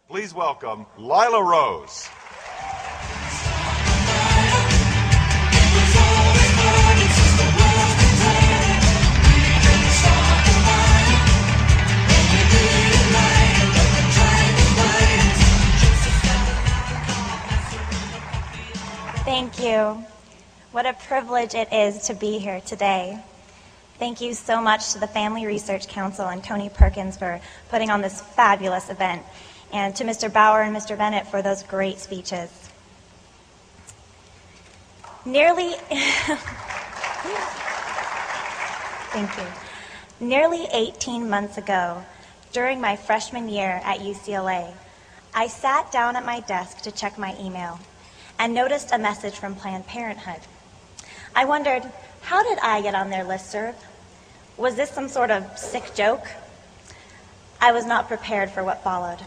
Please welcome Lila Rose. Thank you. What a privilege it is to be here today. Thank you so much to the Family Research Council and Tony Perkins for putting on this fabulous event, and to Mr. Bauer and Mr. Bennett for those great speeches. Nearly 18 months ago, during my freshman year at UCLA, I sat down at my desk to check my email and noticed a message from Planned Parenthood. I wondered, how did I get on their listserv? Was this some sort of sick joke? I was not prepared for what followed.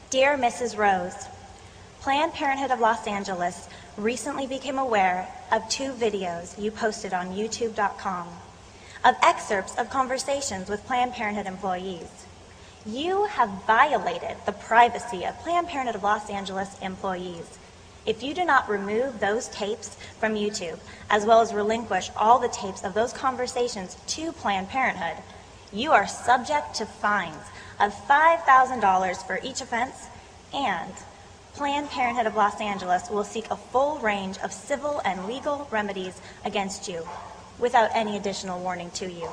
Dear Mrs. Rose, Planned Parenthood of Los Angeles recently became aware of 2 videos you posted on YouTube.com of excerpts of conversations with Planned Parenthood employees. You have violated the privacy of Planned Parenthood of Los Angeles employees. If you do not remove those tapes from YouTube, as well as relinquish all the tapes of those conversations to Planned Parenthood, you are subject to fines of $5,000 for each offense, and Planned Parenthood of Los Angeles will seek a full range of civil and legal remedies against you without any additional warning to you.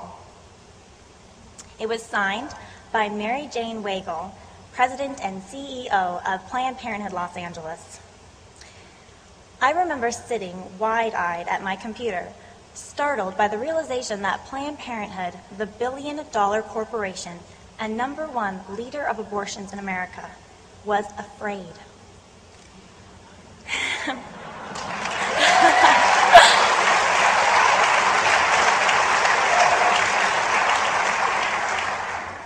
It was signed by Mary Jane Wagle, President and CEO of Planned Parenthood Los Angeles. I remember sitting wide-eyed at my computer, startled by the realization that Planned Parenthood, the billion-dollar corporation and #1 leader of abortions in America, was afraid.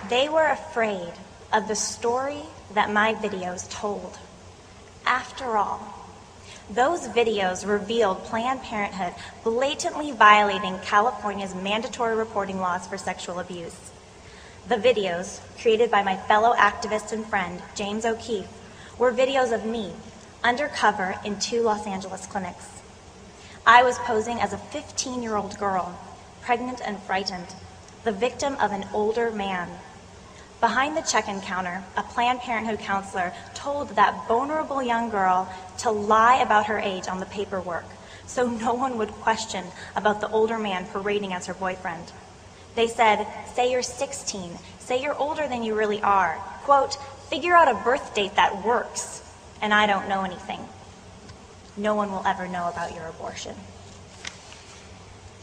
They were afraid of the story that my videos told. After all, those videos revealed Planned Parenthood blatantly violating California's mandatory reporting laws for sexual abuse. The videos, created by my fellow activist and friend, James O'Keefe, were videos of me, undercover in 2 Los Angeles clinics. I was posing as a 15-year-old girl, pregnant and frightened, the victim of an older man. Behind the check-in counter, a Planned Parenthood counselor told that vulnerable young girl to lie about her age on the paperwork so no one would question about the older man parading as her boyfriend. They said, say you're 16, say you're older than you really are. Quote, figure out a birth date that works, and I don't know anything. No one will ever know about your abortion.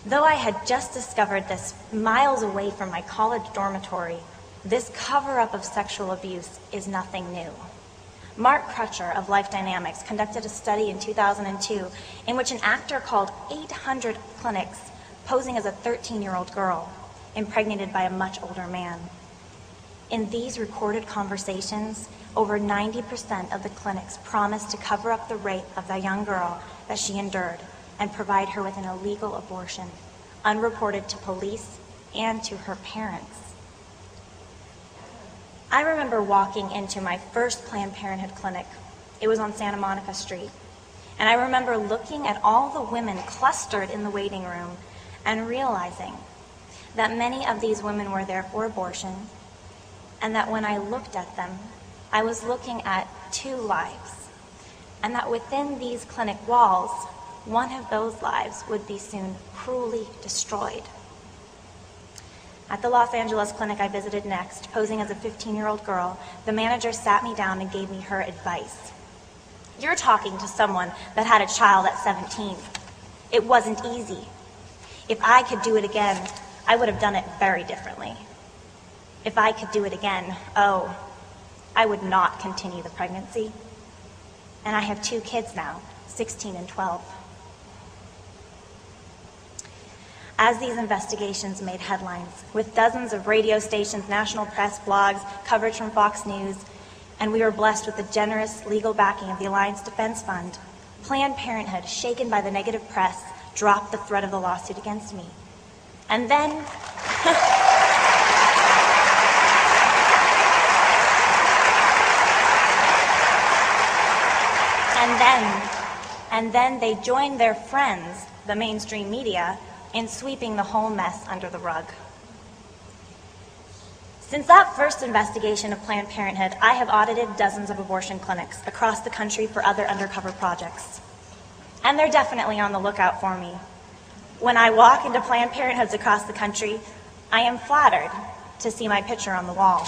Though I had just discovered this miles away from my college dormitory, this cover-up of sexual abuse is nothing new. Mark Crutcher of Life Dynamics conducted a study in 2002 in which an actor called 800 clinics posing as a 13-year-old girl, impregnated by a much older man. In these recorded conversations, over 90% of the clinics promised to cover up the rape of the young girl that she endured and provide her with an illegal abortion, unreported to police and to her parents. I remember walking into my first Planned Parenthood clinic. It was on Santa Monica Street. And I remember looking at all the women clustered in the waiting room and realizing that many of these women were there for abortion, and that when I looked at them, I was looking at 2 lives, and that within these clinic walls, one of those lives would be soon cruelly destroyed. At the Los Angeles clinic I visited next, posing as a 15-year-old girl, the manager sat me down and gave me her advice. You're talking to someone that had a child at 17. It wasn't easy. If I could do it again, I would have done it very differently. If I could do it again, oh, I would not continue the pregnancy. And I have 2 kids now, 16 and 12. As these investigations made headlines, with dozens of radio stations, national press, blogs, coverage from Fox News, and we were blessed with the generous legal backing of the Alliance Defense Fund, Planned Parenthood, shaken by the negative press, dropped the threat of the lawsuit against me. And then... And then they joined their friends, the mainstream media, in sweeping the whole mess under the rug. Since that first investigation of Planned Parenthood, I have audited dozens of abortion clinics across the country for other undercover projects. And they're definitely on the lookout for me. When I walk into Planned Parenthoods across the country, I am flattered to see my picture on the wall.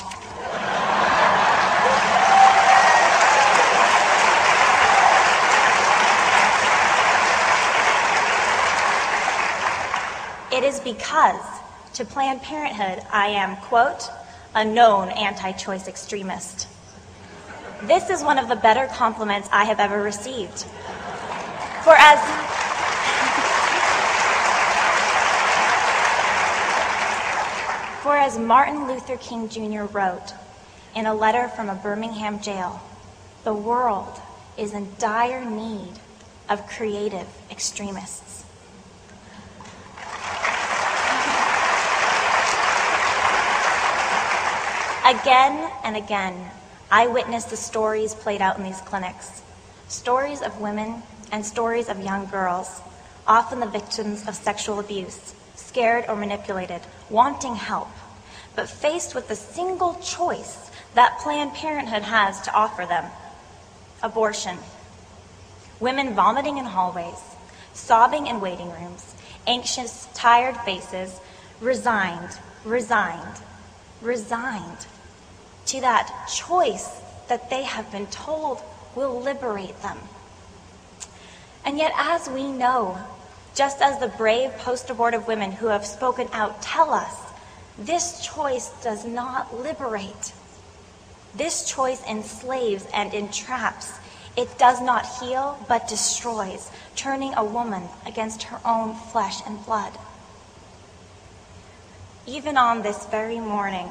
It is because to Planned Parenthood I am, quote, a known anti-choice extremist. This is one of the better compliments I have ever received. For as Martin Luther King Jr. wrote in a letter from a Birmingham jail, the world is in dire need of creative extremists. Again and again, I witnessed the stories played out in these clinics. Stories of women and stories of young girls, often the victims of sexual abuse, scared or manipulated, wanting help, but faced with the single choice that Planned Parenthood has to offer them: abortion. Women vomiting in hallways, sobbing in waiting rooms, anxious, tired faces, resigned to that choice that they have been told will liberate them. And yet, as we know, just as the brave post-abortive women who have spoken out tell us, this choice does not liberate. This choice enslaves and entraps. It does not heal, but destroys, turning a woman against her own flesh and blood. Even on this very morning,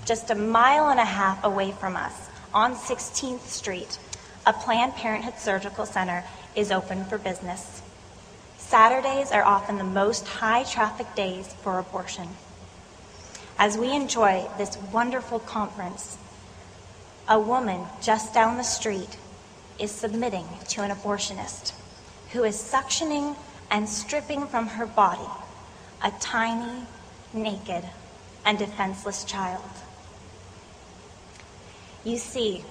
just a mile and a half away from us, on 16th Street, a Planned Parenthood surgical center is open for business. Saturdays are often the most high-traffic days for abortion. As we enjoy this wonderful conference, a woman just down the street is submitting to an abortionist who is suctioning and stripping from her body a tiny, naked, and defenseless child. You see,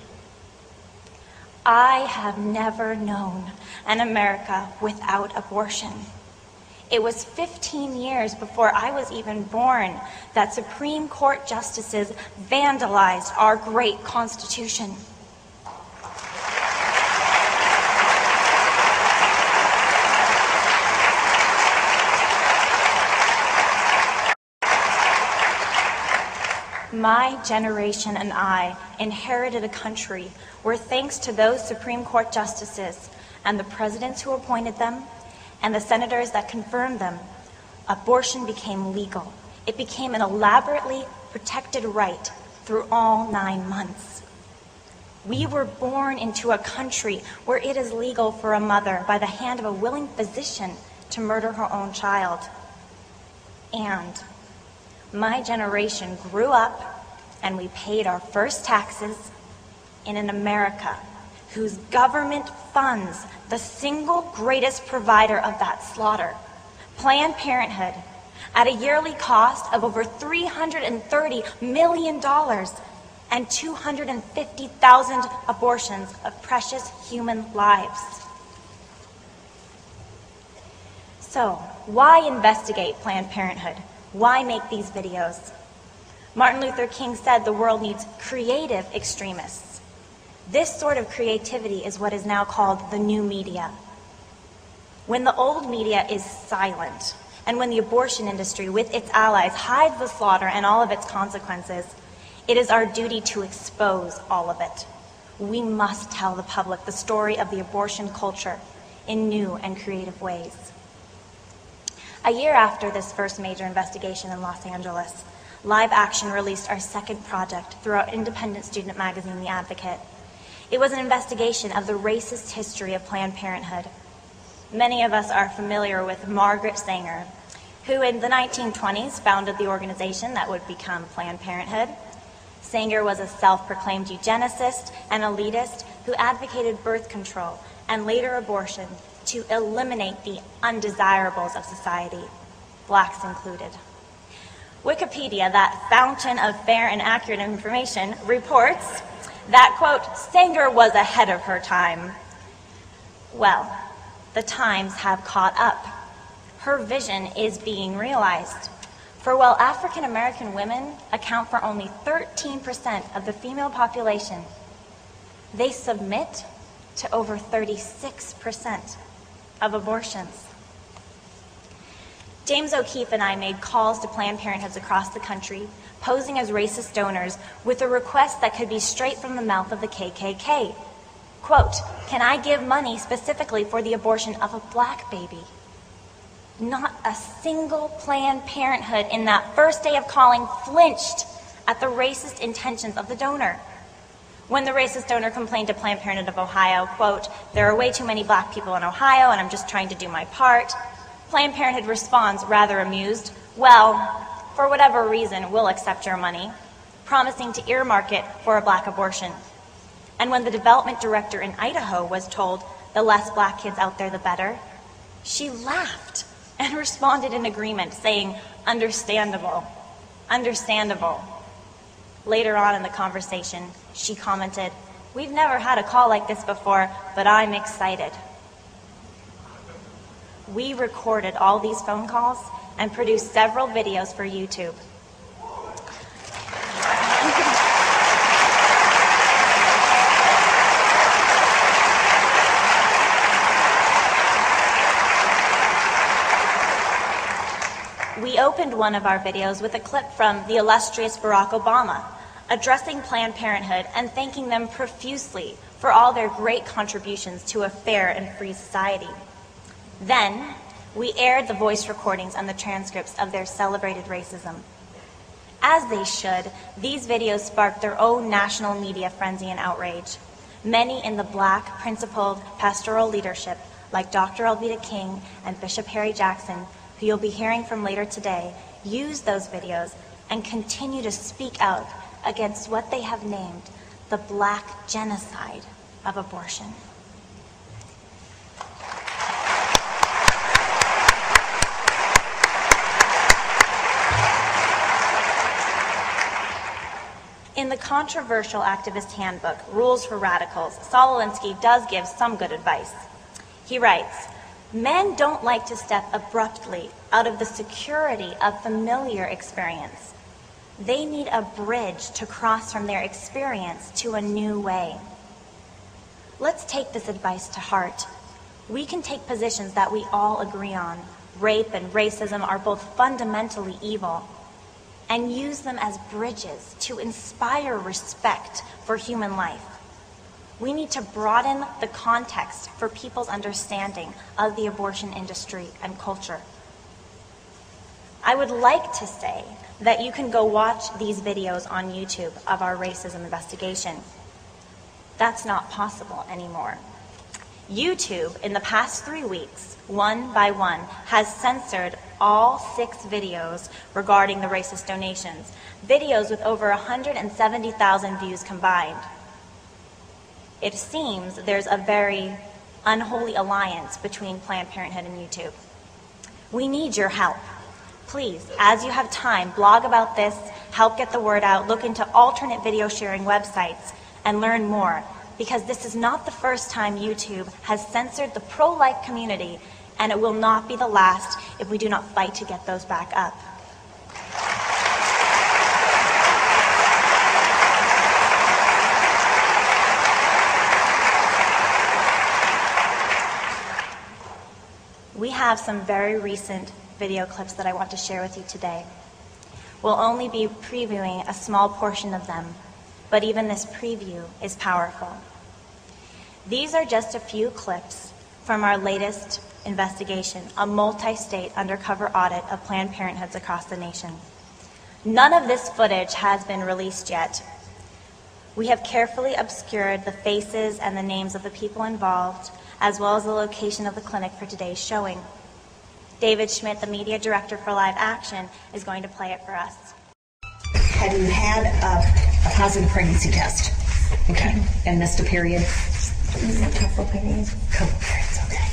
I have never known an America without abortion. It was 15 years before I was even born that Supreme Court justices vandalized our great Constitution. My generation and I inherited a country where, thanks to those Supreme Court justices and the presidents who appointed them and the senators that confirmed them, abortion became legal. It became an elaborately protected right through all 9 months. We were born into a country where it is legal for a mother, by the hand of a willing physician, to murder her own child. And my generation grew up and we paid our first taxes in an America whose government funds the single greatest provider of that slaughter, Planned Parenthood, at a yearly cost of over $330 million and 250,000 abortions of precious human lives. So, why investigate Planned Parenthood? Why make these videos? Martin Luther King said the world needs creative extremists. This sort of creativity is what is now called the new media. When the old media is silent, and when the abortion industry, with its allies, hides the slaughter and all of its consequences, it is our duty to expose all of it. We must tell the public the story of the abortion culture in new and creative ways. A year after this first major investigation in Los Angeles, Live Action released our second project through our independent student magazine, The Advocate. It was an investigation of the racist history of Planned Parenthood. Many of us are familiar with Margaret Sanger, who in the 1920s founded the organization that would become Planned Parenthood. Sanger was a self-proclaimed eugenicist and elitist who advocated birth control and later abortion to eliminate the undesirables of society, blacks included. Wikipedia, that fountain of fair and accurate information, reports that, quote, Sanger was ahead of her time. Well, the times have caught up. Her vision is being realized. For while African American women account for only 13% of the female population, they submit to over 36% of abortions. James O'Keefe and I made calls to Planned Parenthoods across the country, posing as racist donors with a request that could be straight from the mouth of the KKK. Quote, can I give money specifically for the abortion of a black baby? Not a single Planned Parenthood in that first day of calling flinched at the racist intentions of the donor. When the racist donor complained to Planned Parenthood of Ohio, quote, there are way too many black people in Ohio and I'm just trying to do my part, Planned Parenthood responds, rather amused, well, for whatever reason, we'll accept your money, promising to earmark it for a black abortion. And when the development director in Idaho was told, the less black kids out there, the better, she laughed and responded in agreement, saying, understandable, understandable. Later on in the conversation, she commented, we've never had a call like this before, but I'm excited. We recorded all these phone calls and produced several videos for YouTube. We opened one of our videos with a clip from the illustrious Barack Obama addressing Planned Parenthood and thanking them profusely for all their great contributions to a fair and free society. Then, we aired the voice recordings and the transcripts of their celebrated racism. As they should, these videos sparked their own national media frenzy and outrage. Many in the black, principled, pastoral leadership, like Dr. Alveda King and Bishop Harry Jackson, who you'll be hearing from later today, use those videos and continue to speak out against what they have named the black genocide of abortion. In the controversial activist handbook, Rules for Radicals, Saul Alinsky does give some good advice. He writes, men don't like to step abruptly out of the security of familiar experience. They need a bridge to cross from their experience to a new way. Let's take this advice to heart. We can take positions that we all agree on. Rape and racism are both fundamentally evil, and use them as bridges to inspire respect for human life. We need to broaden the context for people's understanding of the abortion industry and culture. I would like to say that you can go watch these videos on YouTube of our racism investigation. That's not possible anymore. YouTube, in the past 3 weeks, one by one, has censored all 6 videos regarding the racist donations, videos with over 170,000 views combined. It seems there's a very unholy alliance between Planned Parenthood and YouTube. We need your help. Please, as you have time, blog about this, help get the word out, look into alternate video sharing websites, and learn more, because this is not the first time YouTube has censored the pro-life community, and it will not be the last if we do not fight to get those back up. We have some very recent video clips that I want to share with you today. We'll only be previewing a small portion of them, but even this preview is powerful. These are just a few clips from our latest investigation, a multi-state undercover audit of Planned Parenthoods across the nation. None of this footage has been released yet. We have carefully obscured the faces and the names of the people involved, as well as the location of the clinic for today's showing. David Schmidt, the media director for Live Action, is going to play it for us. Have you had a positive pregnancy test? Okay. And missed a period? A couple periods. Couple periods, okay.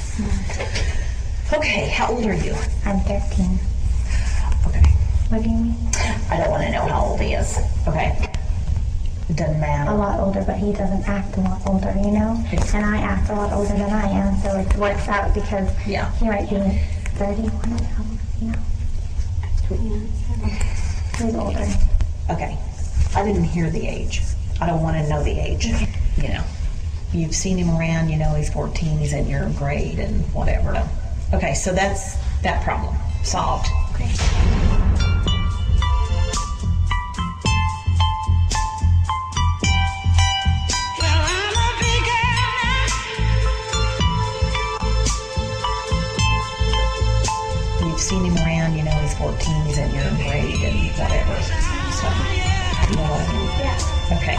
Okay, how old are you? I'm 13. Okay. What do you mean? I don't want to know how old he is. Okay. It doesn't matter. A lot older, but he doesn't act a lot older, you know? And I act a lot older than I am, so it works out because he might be 31, you know? He's older. Okay. I didn't hear the age. I don't want to know the age. Okay. You know, you've seen him around, you know he's 14, he's in your grade and whatever. Okay, so that's that problem solved. Great. You've seen him around, you know he's 14, he's in your grade and whatever. So, you know what I mean? Yeah. Okay.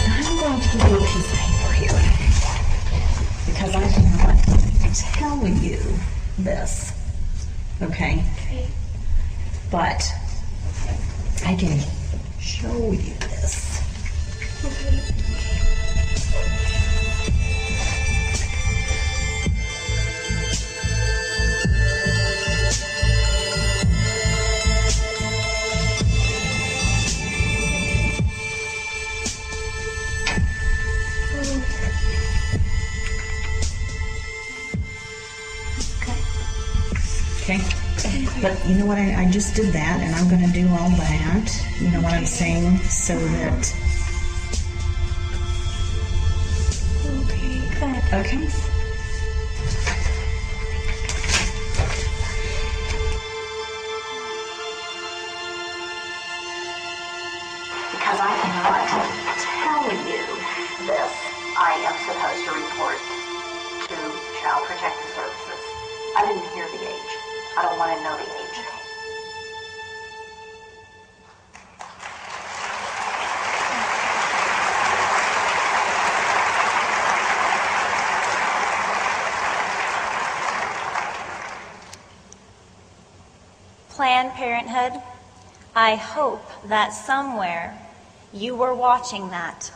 I'm going to give you a piece of paper here because I cannot tell you this, okay? But I can show you this. Okay? But you know what, I just did that and I'm going to do all that, you know what I'm saying, so that, Okay, good. okay? Because I cannot tell you this, I am supposed to report to Child Protective Services. I didn't hear the age. I don't want to know the age. Planned Parenthood, I hope that somewhere you were watching that.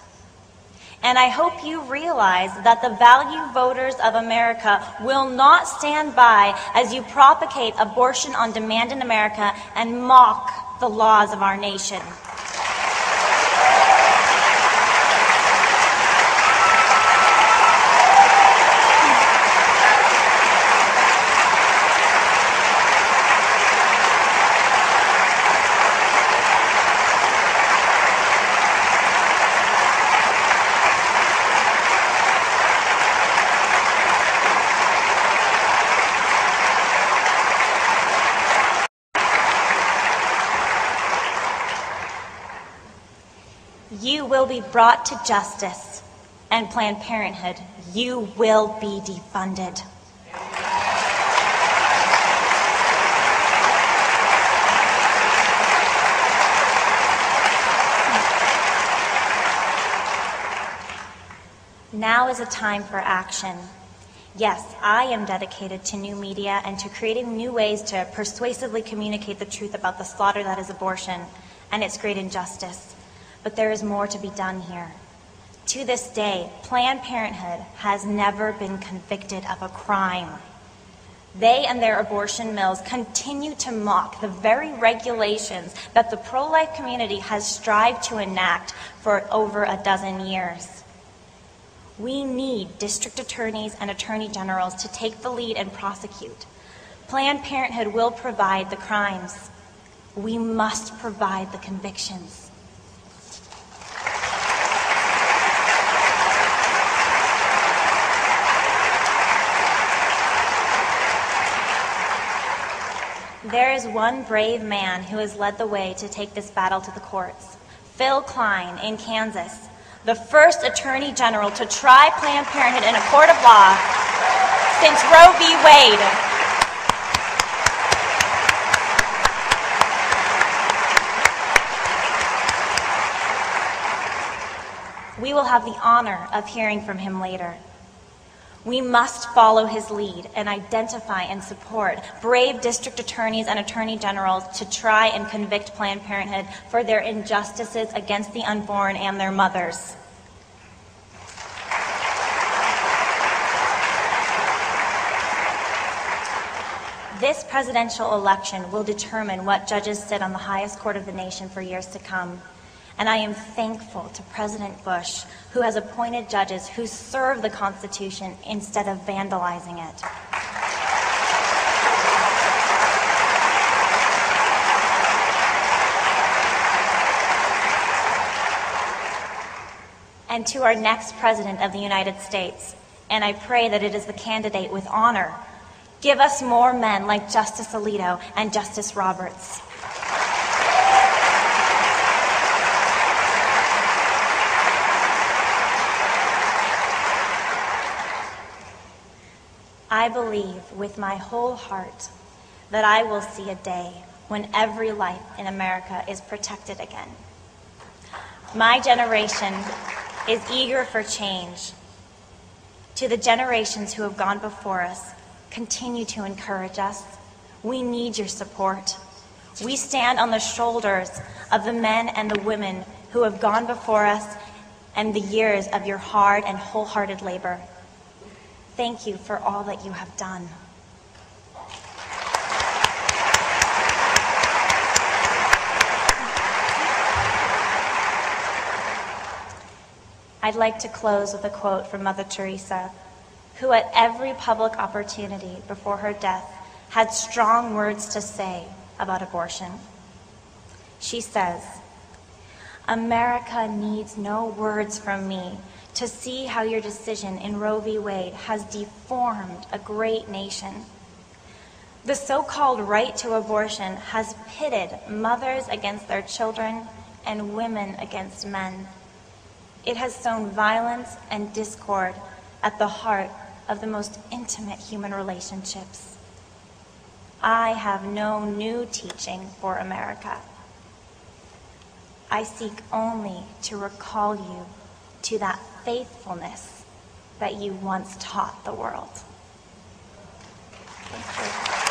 And I hope you realize that the value voters of America will not stand by as you propagate abortion on demand in America and mock the laws of our nation. You will be brought to justice, and Planned Parenthood, you will be defunded. Now is a time for action. Yes, I am dedicated to new media and to creating new ways to persuasively communicate the truth about the slaughter that is abortion and its great injustice. But there is more to be done here. To this day, Planned Parenthood has never been convicted of a crime. They and their abortion mills continue to mock the very regulations that the pro-life community has strived to enact for over a dozen years. We need district attorneys and attorney generals to take the lead and prosecute. Planned Parenthood will provide the crimes. We must provide the convictions. There is one brave man who has led the way to take this battle to the courts. Phil Klein in Kansas, the first Attorney General to try Planned Parenthood in a court of law since Roe v. Wade. we will have the honor of hearing from him later. We must follow his lead and identify and support brave district attorneys and attorney generals to try and convict Planned Parenthood for their injustices against the unborn and their mothers. This presidential election will determine what judges sit on the highest court of the nation for years to come. And I am thankful to President Bush, who has appointed judges who serve the Constitution instead of vandalizing it. And to our next President of the United States, and I pray that it is the candidate with honor, give us more men like Justice Alito and Justice Roberts. I believe with my whole heart that I will see a day when every life in America is protected again. My generation is eager for change. To the generations who have gone before us, continue to encourage us. We need your support. We stand on the shoulders of the men and the women who have gone before us and the years of your hard and wholehearted labor. Thank you for all that you have done. I'd like to close with a quote from Mother Teresa, who at every public opportunity before her death had strong words to say about abortion. She says, "America needs no words from me to see how your decision in Roe v. Wade has deformed a great nation. The so-called right to abortion has pitted mothers against their children and women against men. It has sown violence and discord at the heart of the most intimate human relationships. I have no new teaching for America. I seek only to recall you to that faithfulness that you once taught the world." Thank you.